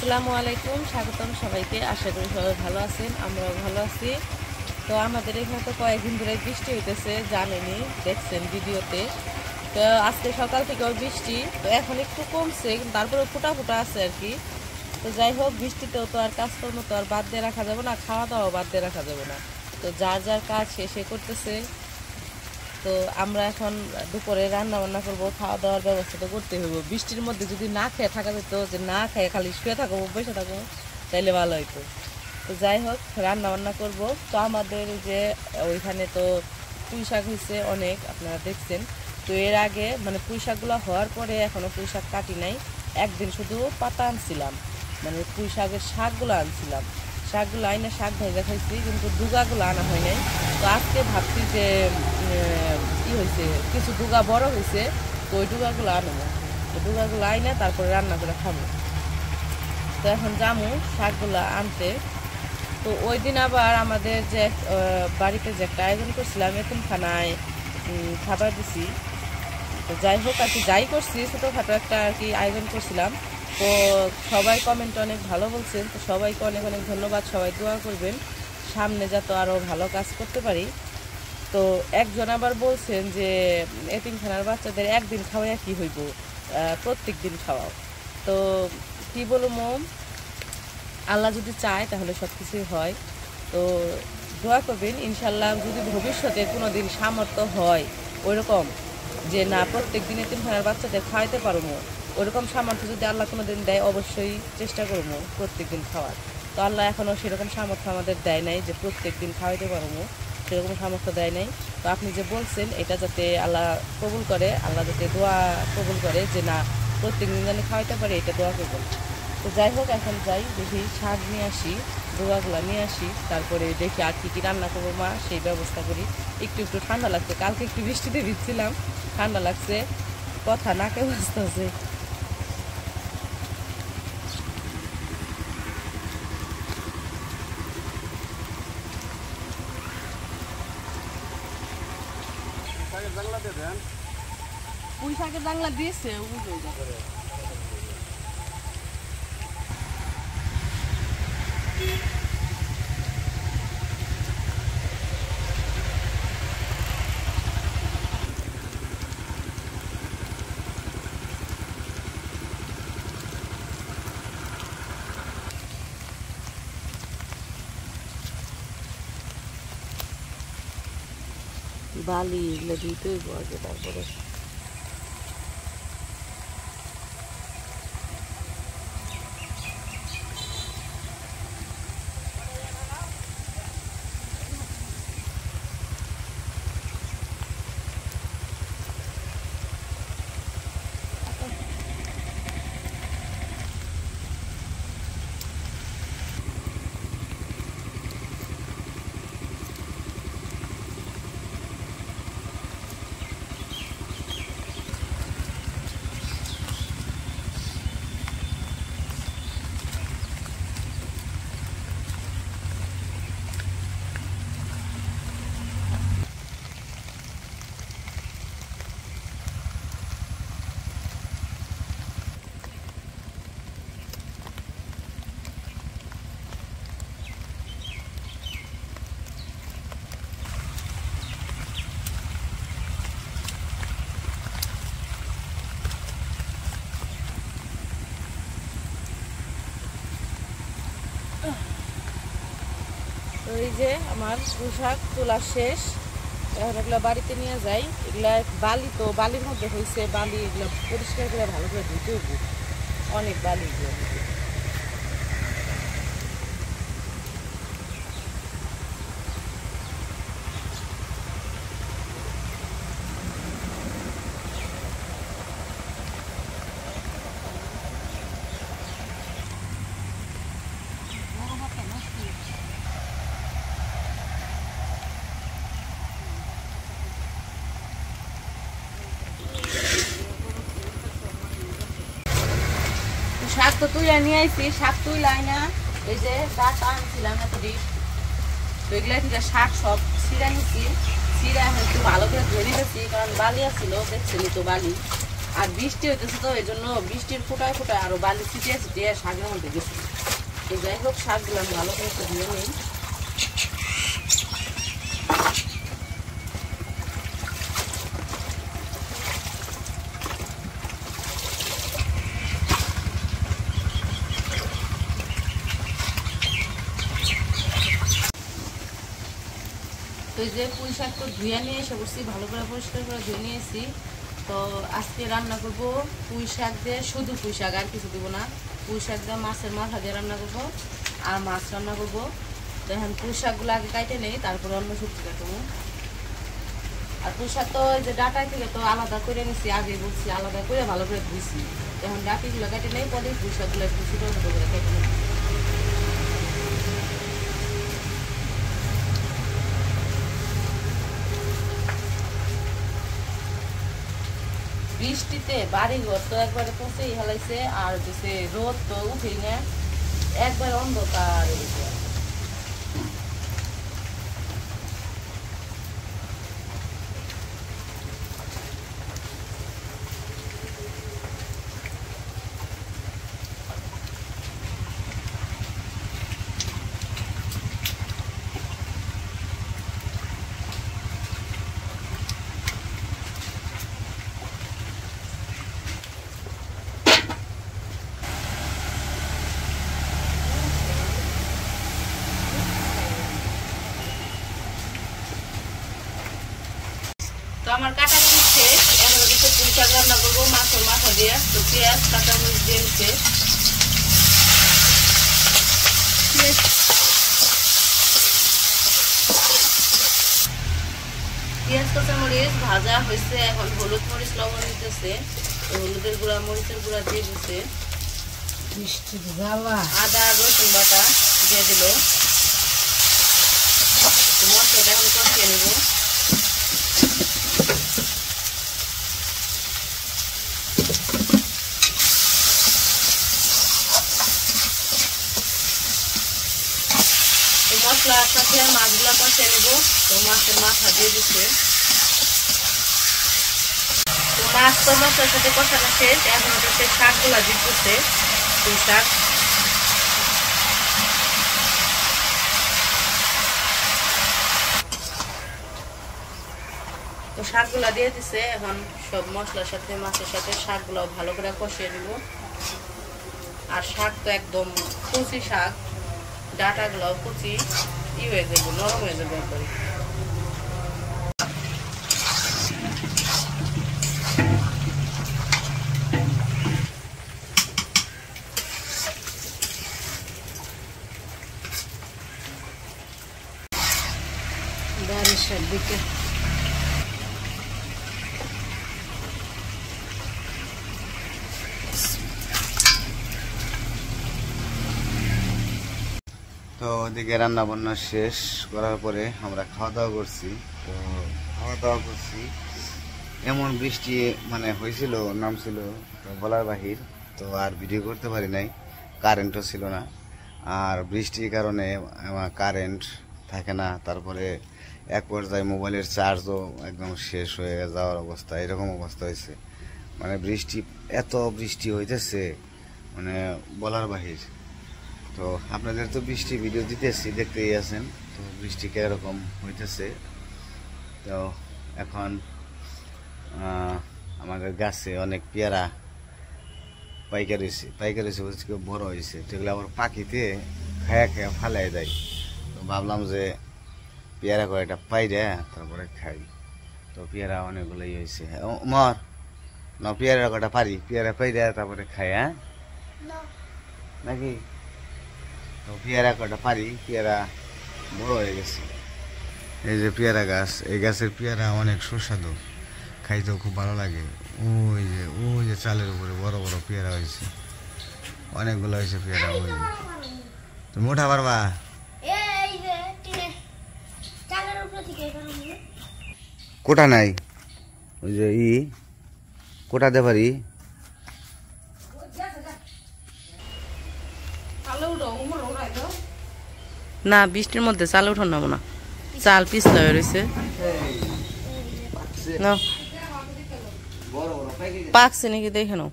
আসসালামু আলাইকুম, স্বাগতম সবাইকে। আশা করি সবাই ভালো আছেন, আমরাও ভালো আছি। তো আমাদের এখানে তো কয়েকদিন ধরে বৃষ্টি হইতেছে, জানেনি, দেখছেন ভিডিওতে। তো আজকে সকাল থেকেও বৃষ্টি, তো এখন একটু কমছে, কিন্তু তারপরে ফোটা ফোটা আছে আর কি। তো যাই হোক, বৃষ্টিতেও তো আর কাজকর্ম তো আর বাদ দিয়ে রাখা যাবে না, খাওয়া দাওয়া বাদ দিয়ে রাখা যাবে না। তো যার যার কাজ সে করতেছে। তো আমরা এখন দুপুরে রান্না বান্না করবো, খাওয়া দাওয়ার ব্যবস্থা তো করতে হইব। বৃষ্টির মধ্যে যদি না খেয়ে থাকা যেত, যে না খেয়ে খালি শুয়ে থাকবো, বসে থাকবো, তাইলে ভালো হইতো। তো যাই হোক, রান্না বান্না করবো। তো আমাদের যে ওইখানে তো পুঁই শাক হয়েছে অনেক, আপনারা দেখছেন। তো এর আগে মানে পুঁই শাকগুলো হওয়ার পরে এখনও পুঁই শাক কাটি নাই। একদিন শুধু পাতা আনছিলাম, মানে পুঁই শাকের শাকগুলো আনছিলাম। শাকগুলো আইনে শাক ভেজা খাইছি, কিন্তু ডুগাগুলো আনা হয় নাই। তো আজকে ভাবছি যে কি হয়েছে, কিছু ডুগা বড় হয়েছে, তো ওই ডুগাগুলো আনবো। তো ডুগাগুলো আইনে তারপরে রান্না করে খাবো। তো এখন যাবো শাকগুলো আনতে। তো ওই দিন আবার আমাদের যে বাড়িতে যে একটা আয়োজন করছিলাম, এতিমখানায় খাবার দিছি। তো যাই হোক আর কি, যাই করছি, ছোটোখাটো একটা আর কি আয়োজন করছিলাম। তো সবাই কমেন্ট অনেক ভালো বলছেন, তো সবাইকে অনেক অনেক ধন্যবাদ। সবাই দোয়া করবেন সামনে যাতে আরও ভালো কাজ করতে পারি। তো একজন আবার বলছেন যে এতিমখানার বাচ্চাদের একদিন খাওয়াইয়া কি হইব, প্রত্যেক দিন খাওয়াও। তো কি বলবো, আল্লাহ যদি চায় তাহলে সব কিছুই হয়। তো দোয়া করবেন, ইনশাল্লাহ যদি ভবিষ্যতে কোনো দিন সামর্থ্য হয় ওইরকম, যে না প্রত্যেক দিন এতিমখানার বাচ্চাদের খাওয়াইতে পারবো, ওইরকম সামর্থ্য যদি আল্লাহ কোনো দিন দেয়, অবশ্যই চেষ্টা করবো প্রত্যেক দিন খাওয়ার। তো আল্লাহ এখনও সেরকম সামর্থ্য আমাদের দেয় নাই যে প্রত্যেক দিন খাওয়াইতে পারবো, সেরকম সামর্থ্য দেয় নাই। তো আপনি যে বলছেন, এটা যাতে আল্লাহ কবুল করে, আল্লাহ যাতে দোয়া কবুল করে, যে না প্রত্যেক দিন যেন খাওয়াইতে পারে, এটা দোয়া করবেন। তো যাই হোক, এখন যাই, দেখি শাক নিয়ে আসি, ডোগাগুলা নিয়ে আসি, তারপরে দেখি আর কী রান্না করবো মা সেই ব্যবস্থা করি। একটু একটু ঠান্ডা লাগছে, কালকে একটু বৃষ্টিতে ভিজছিলাম, ঠান্ডা লাগছে, কথা নাকে বুঝতেছে। পুঁই শাকের জাংলা দিয়েছে বালি, এগুলো দিতেই আগে, তারপরে তো এই যে আমার পুঁই শাক তোলা শেষ। এখন এগুলো বাড়িতে নিয়ে যাই। এগুলা বালি, তো বালির মধ্যে হয়েছে, বালি এগুলো পরিষ্কার করে ভালো করে ধুতে হবে, অনেক বালি এগুলো। শাক তো তুই নিয়ে আইছি, শাক তুই লাই না, এই যে গাছ আনছিলাম এতদিন, তো এগুলা থেকে শাক সব ছিঁড়া নিচ্ছি। ছিঁড়া এখন একটু ভালো করে ধরে গেছি, কারণ বালি আসছিল, দেখছিলি তো বালি, আর বৃষ্টি হইতেছে তো এই জন্য বৃষ্টির ফোটায় ফোটায় আরো বালি ছিটিয়ে ছিটিয়ে শাকের মধ্যে গেছে। তো যাই হোক শাকগুলো আমি ভালো করে ধুয়ে নিই। তো এই যে পুঁই শাক তো ধুয়ে নিয়ে এসে বসছি, ভালো করে পরিষ্কার করে ধুয়ে নিয়েছি। তো আজকে রান্না করবো পুঁই শাক দিয়ে, শুধু পুঁই শাক, আর কিছু দেবো না। পুঁই শাক দিয়ে মাছের মাথা দিয়ে রান্না করবো আর মাছ রান্না করবো। তো এখন পুঁই শাকগুলো আগে কাটে নেই, তারপরে অন্য সবজি কাটবো। আর পুঁই শাক তো এই যে ডাটা থেকে তো আলাদা করে নিচ্ছি, আগে বলছি আলাদা করে ভালো করে ধুইছি। এখন ডাটিগুলো কাটে নেই, পরে পুঁই শাকগুলো একটু ছোটো ছোটো করে কেটে নেই। বৃষ্টিতে বাড়ি ঘর তো একবারে পচেই হেলাইছে, আর হচ্ছে রোদ তো উঠেই না, একবার অন্ধকার হয়েছে। তো আমার কাটা মরিচ শেষ, এখন হচ্ছে পুঁই শাক রান্না করবো মাছের মাথা দিয়ে। তো পেঁয়াজ কাঁচা মরিচ দিয়ে দিচ্ছে, পেঁয়াজ কাঁচা মরিচ ভাজা হয়েছে। এখন হলুদ মরিচ লবণ দিতেছে, হলুদের গুঁড়া মরিচের গুঁড়া দিয়ে দিচ্ছে, আদা রসুন বাটা দিয়ে দিল। মশলাটা এখন কষিয়ে নেব। মশলার সাথে মাছগুলা কষিয়ে নেব। তো মাছের মাথা দিয়ে দিচ্ছে। তো মাছ তো মশলার সাথে কষানো শেষ, এখন হচ্ছে শাকগুলা দিচ্ছে, পুঁই শাক। তো শাকগুলা দিয়ে দিচ্ছে, এখন সব মশলার সাথে মাছের সাথে শাকগুলো ভালো করে কষিয়ে নেব। আর শাক তো একদম কচি শাক, ডাটাগুলো কচি হয়ে যাবে, নরম হয়ে যাবে একবারে। বারিশের দিকে তো ওদিকে রান্না বান্না শেষ করার পরে আমরা খাওয়া দাওয়া করছি। তো খাওয়া দাওয়া করছি, এমন বৃষ্টি মানে হয়েছিল, নামছিল তো বলার বাহির। তো আর ভিডিও করতে পারি নাই, কারেন্টও ছিল না। আর বৃষ্টির কারণে আমার কারেন্ট থাকে না, তারপরে এক পর্যায়ে মোবাইলের চার্জও একদম শেষ হয়ে যাওয়ার অবস্থা, এরকম অবস্থা হয়েছে। মানে এত বৃষ্টি হইতেছে মানে বলার বাহির। তো আপনাদের তো বৃষ্টি ভিডিও দিতেছি, দেখতেই আছেন। তো বৃষ্টি কিরকম হইতেছে। তো এখন আমাদের গাছে অনেক পেয়ারা পাইকার হয়েছে বলছে বড় হয়েছে। তো এগুলো আবার পাখিতে খায়া ফালাই দেয়। তো ভাবলাম যে পেয়ারা কয়েকটা পাইরে তারপরে খাই। তো পেয়ারা অনেকগুলোই হয়েছে। মর না, পেয়ারা কটা পারি, পেয়ারা পাইরে তারপরে খাই, হ্যাঁ নাকি? তো পেয়ারা কটা পারি, পেয়ারা বড় হয়ে গেছে। এই যে পেয়ারা গাছ, এই গাছের পেয়ারা অনেক সুস্বাদু, খাইতেও খুব ভালো লাগে। ওই যে চালের উপরে বড় বড় পেয়ারা হয়েছে, অনেকগুলো হয়েছে পেয়ারা। ওই তুমি উঠা পারবা? কোটা নাই, ওই যে কোটা দে পারি। না, বৃষ্টির মধ্যে চাল উঠানো না, চাল পিছলা হয়ে রয়েছে। বড় বড় পাইকে গেছে। পাকছে নাকি দেখে নাও,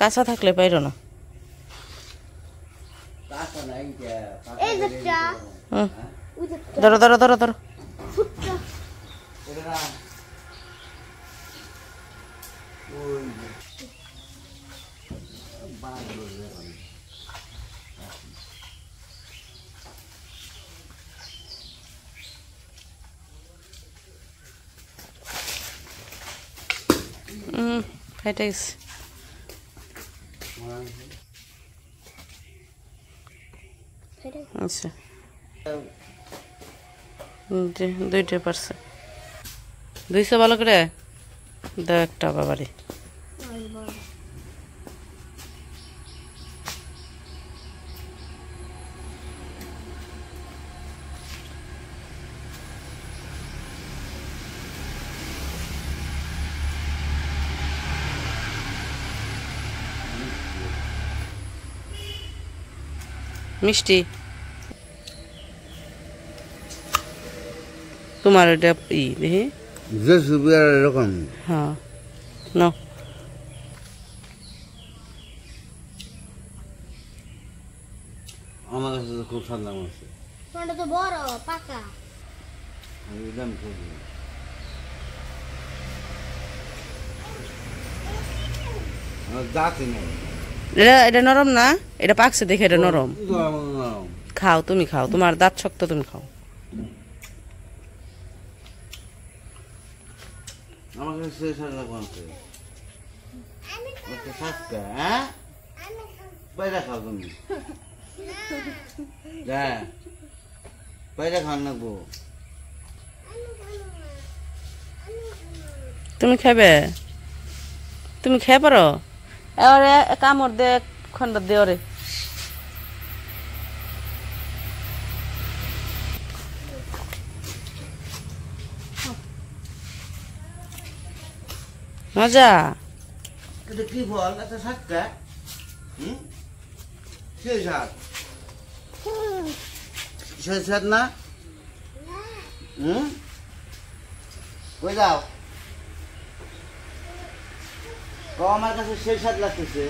কাঁচা থাকলে পাইরো না। কাঁচা নাই কে, এই যেটা হুম, ওই যেটা ধরো ধরো ধরো ধরো। ফুটটা এটা না ওই বাদ ধরে এখন। ফাইটে গেছে। আচ্ছা, দুইটা পারছে, দুইশো ভালো করে দাও একটা বাবারে। মিষ্টি তোমার এটা দেখি। যে সুবিয়ার এরকম হ্যাঁ নাও। আমার কাছে তো খুব সাদা আছে। কোনটা তো বড় পাকা আমি দাম খুঁজি আমার দাঁতই নেই। এটা এটা নরম না, এটা পাকছে দেখে এটা নরম। খাও তুমি খাও, তোমার দাঁত শক্ত, তুমি খাও। আমার কাছে সেই সাদা কোনটা ওটা সাতটা হ্যাঁ পয়সা খাও তুমি হ্যাঁ পয়সা খান না গো। তুমি খাবে, তুমি খেয়ে পারো। এবারে কামড় দে, খন্ড দে ওরে। মজা। এটা কি ফল? এটা সাতটা হুম সেই সাত সেই সাত না হুম কই যাও আমার কাছে সেই সাত লাগতেছে,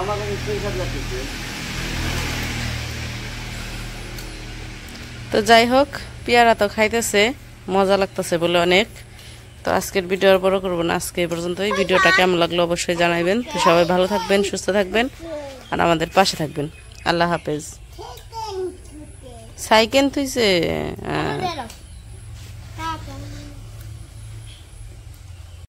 আমার কাছে সেই সাত লাগতেছে। তো যাই হোক, পেয়ারা তো খাইতেছে, মজা লাগতেছে বলে অনেক। তো আজকের ভিডিও আর বড় করবো না, আজকে এই পর্যন্তই। ভিডিওটা কেমন লাগলো অবশ্যই জানাবেন। তো সবাই ভালো থাকবেন, সুস্থ থাকবেন, আর আমাদের পাশে থাকবেন। আল্লাহ হাফেজ। সাইকেল থুইছে।